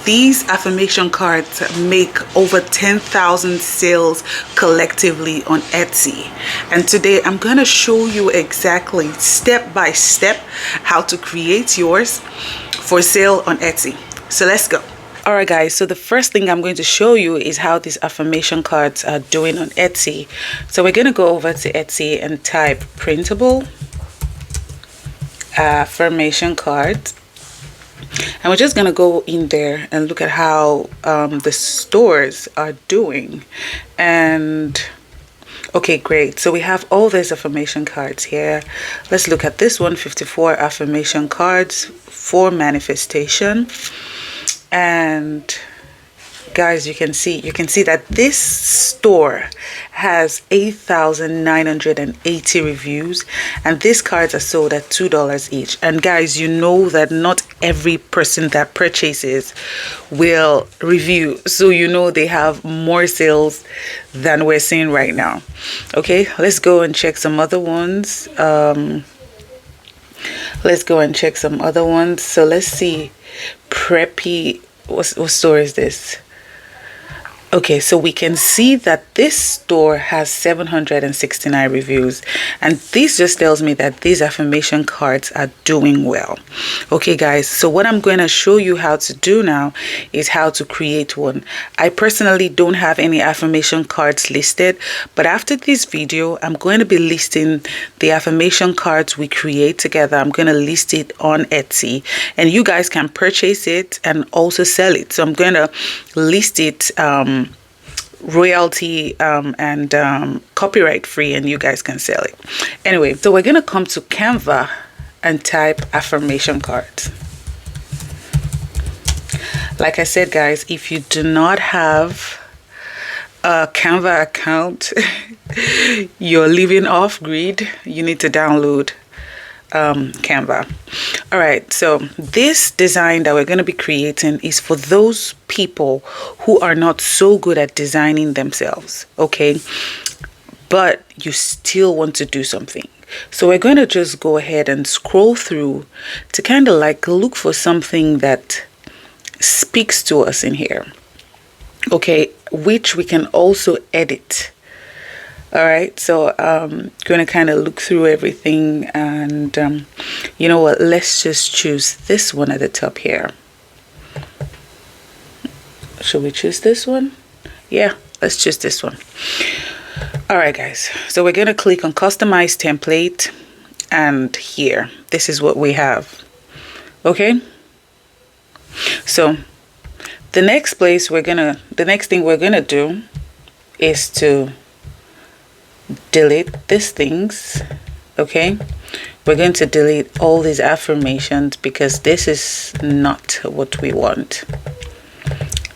these affirmation cards make over 10,000 sales collectively on Etsy. And today I'm going to show you exactly step by step how to create yours for sale on Etsy. So let's go. Alright guys, so the first thing I'm going to show you is how these affirmation cards are doing on Etsy. So we're going to go over to Etsy and type printable affirmation cards. And we're just going to go in there and look at how the stores are doing. And okay, great. So we have all these affirmation cards here. Let's look at this one, 54 affirmation cards for manifestation. And guys, you can see that this store has 8,980 reviews, and these cards are sold at $2 each. And guys, you know that not every person that purchases will review, so you know they have more sales than we're seeing right now. Okay, let's go and check some other ones. So let's see. Preppy, what store is this? Okay, so we can see that this store has 769 reviews, and this just tells me that these affirmation cards are doing well. Okay guys, so what I'm going to show you how to do now is how to create one. I personally don't have any affirmation cards listed, but after this video I'm going to be listing the affirmation cards we create together. I'm going to list it on Etsy, and you guys can purchase it and also sell it. So I'm going to list it royalty and copyright free, and you guys can sell it. Anyway, so we're gonna come to Canva and type affirmation cards. Like I said guys, if you do not have a Canva account, you're living off grid. You need to download Canva. All right, so this design that we're going to be creating is for those people who are not so good at designing themselves, okay, but you still want to do something. So we're going to just go ahead and scroll through to kind of like look for something that speaks to us in here, okay, which we can also edit. All right, so I'm going to kind of look through everything, and you know what, let's just choose this one at the top here. Should we choose this one? Yeah, let's choose this one. All right guys, so we're going to click on customize template, and here, this is what we have. Okay, so the next thing we're gonna do is to delete these things. Okay, we're going to delete all these affirmations because this is not what we want.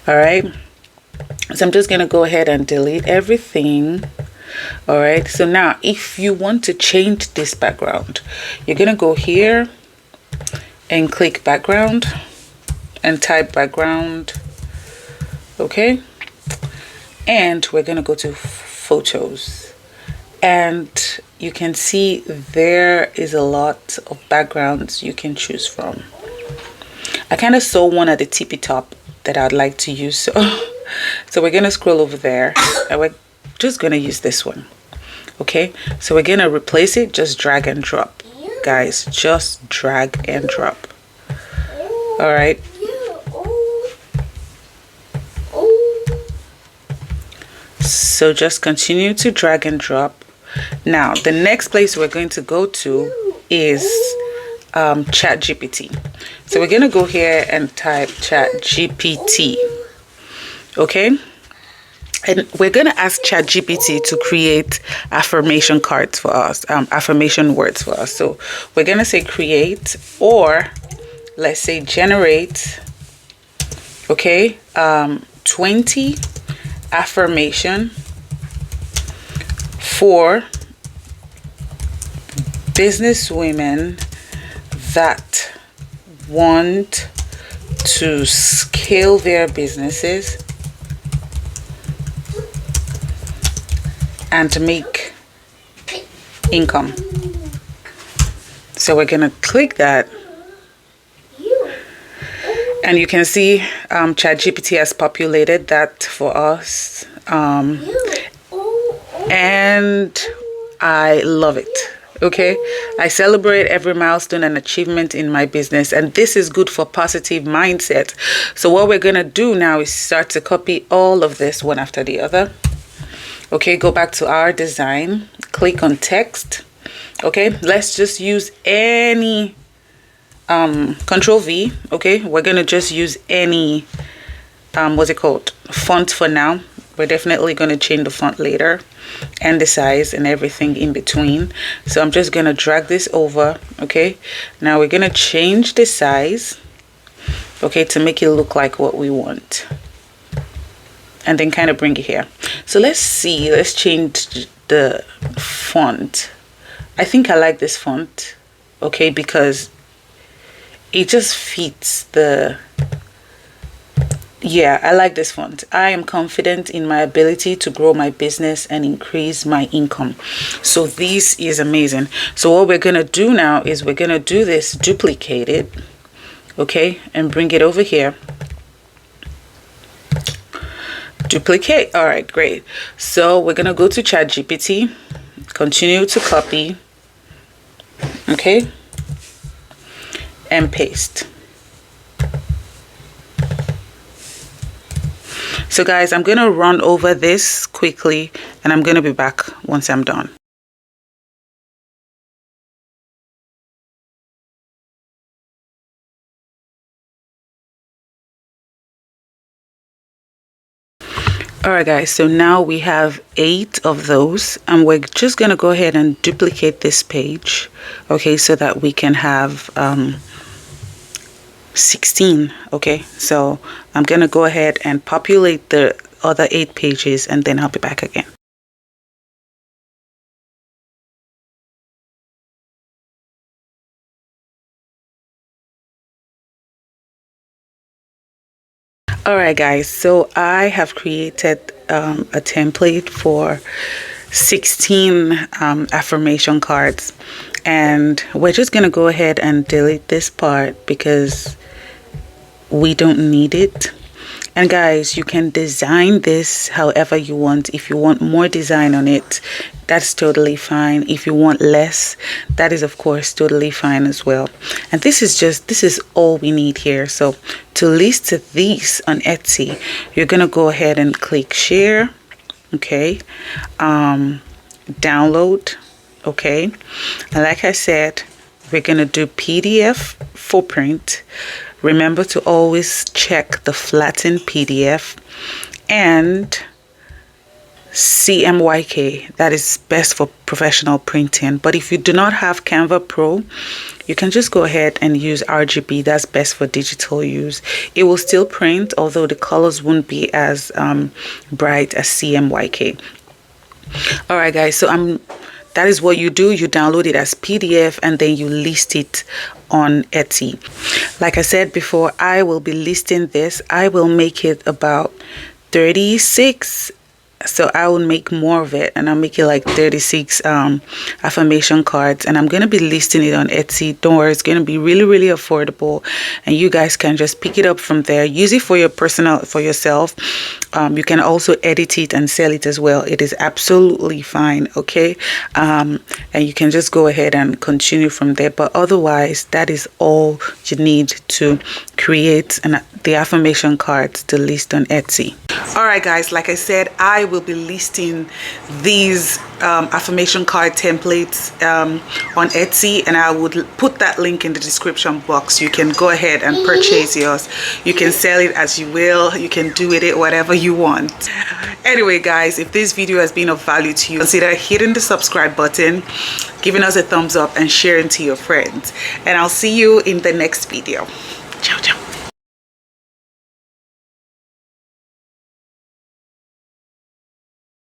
All right, so I'm just going to go ahead and delete everything. All right, so now if you want to change this background, you're going to go here and click background and type background. Okay, and we're going to go to photos. And you can see there is a lot of backgrounds you can choose from. I kind of saw one at the tippy top that I'd like to use. So we're going to scroll over there, and we're just going to use this one. Okay, so we're going to replace it. Just drag and drop. Guys, just drag and drop. All right. So just continue to drag and drop. Now, the next place we're going to go to is ChatGPT. So we're going to go here and type ChatGPT. Okay? And we're going to ask ChatGPT to create affirmation cards for us, affirmation words for us. So we're going to say create, or let's say generate, okay, 20 affirmation for business women that want to scale their businesses and to make income. So we're going to click that, And you can see ChatGPT has populated that for us. And I love it. Okay, I celebrate every milestone and achievement in my business, and this is good for positive mindset. So what we're gonna do now is start to copy all of this one after the other. Okay, go back to our design, click on text. Okay, let's just use any Control V. Okay, we're gonna just use any what's it called, font for now. We're definitely going to change the font later, and the size and everything in between. So I'm just going to drag this over. Okay, now we're going to change the size, okay, to make it look like what we want, and then kind of bring it here. So let's change the font. I think I like this font, okay, because it just fits the... Yeah, I like this font. I am confident in my ability to grow my business and increase my income. So this is amazing. So what we're going to do now is we're going to do this, duplicate it, okay, and bring it over here. Duplicate. All right, great. So we're going to go to ChatGPT, continue to copy, okay, and paste. So guys, I'm going to run over this quickly, and I'm going to be back once I'm done. Alright guys, so now we have 8 of those, and we're just going to go ahead and duplicate this page, okay, so that we can have 16. Okay, so I'm gonna go ahead and populate the other 8 pages, and then I'll be back again. Alright guys, so I have created a template for 16 affirmation cards, and we're just gonna go ahead and delete this part because we don't need it. And guys, you can design this however you want. If you want more design on it, that's totally fine. If you want less, that is of course totally fine as well. And this is all we need here. So to list these on Etsy, you're gonna go ahead and click share, okay, download, okay, and like I said, we're gonna do PDF for print. Remember to always check the flattened PDF, and CMYK, that is best for professional printing. But if you do not have Canva Pro, you can just go ahead and use RGB. That's best for digital use. It will still print, although the colors won't be as bright as CMYK. All right guys, so that is what you do. You download it as PDF, and then you list it on Etsy. Like I said before, I will be listing this. I will make it about 36. So I will make more of it, and I'll make it like 36 affirmation cards, and I'm going to be listing it on Etsy. Don't worry, it's going to be really, really affordable, and you guys can just pick it up from there. Use it for your for yourself. You can also edit it and sell it as well. It is absolutely fine, okay? And you can just go ahead and continue from there. But otherwise, that is all you need to create the affirmation cards to list on Etsy. All right guys, like I said, I will be listing these affirmation card templates on Etsy, and I would put that link in the description box. You can go ahead and purchase yours. You can sell it as you will. You can do with it whatever you want. Anyway guys, if this video has been of value to you, consider hitting the subscribe button, giving us a thumbs up, and sharing to your friends. And I'll see you in the next video. Ciao, ciao.